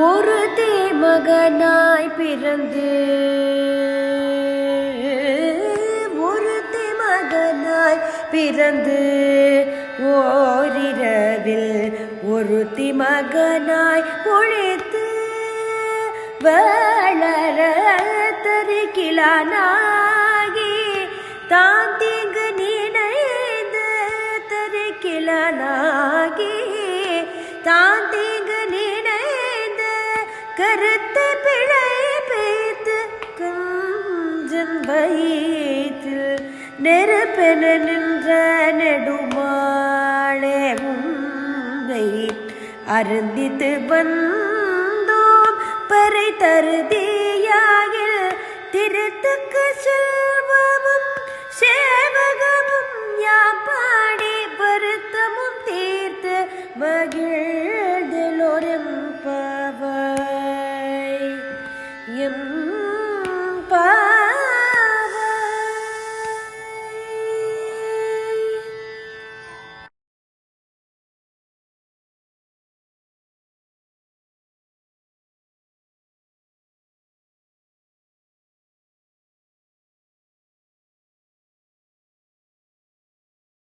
ஒரு தேமகனாய் பிறந்து ஓரிரவில் ஒருத்தி மகனாய் ஒழித்து வளர தருக்கிலானாகி தான் தீங்கு நினைந்து தருக்கிலானாகி தான் தீங்கு நினைந்து கருத்து பிழை பேத்து கஞ்சன் வயிற்றில் நெருப்பென நின்ற நெடுமாளே உன்னை அருந்தித்து வந்தோம் பறை தருதியாகில் திருத்துக்கு செல்வமும் சேவகமும் யாப்பாடி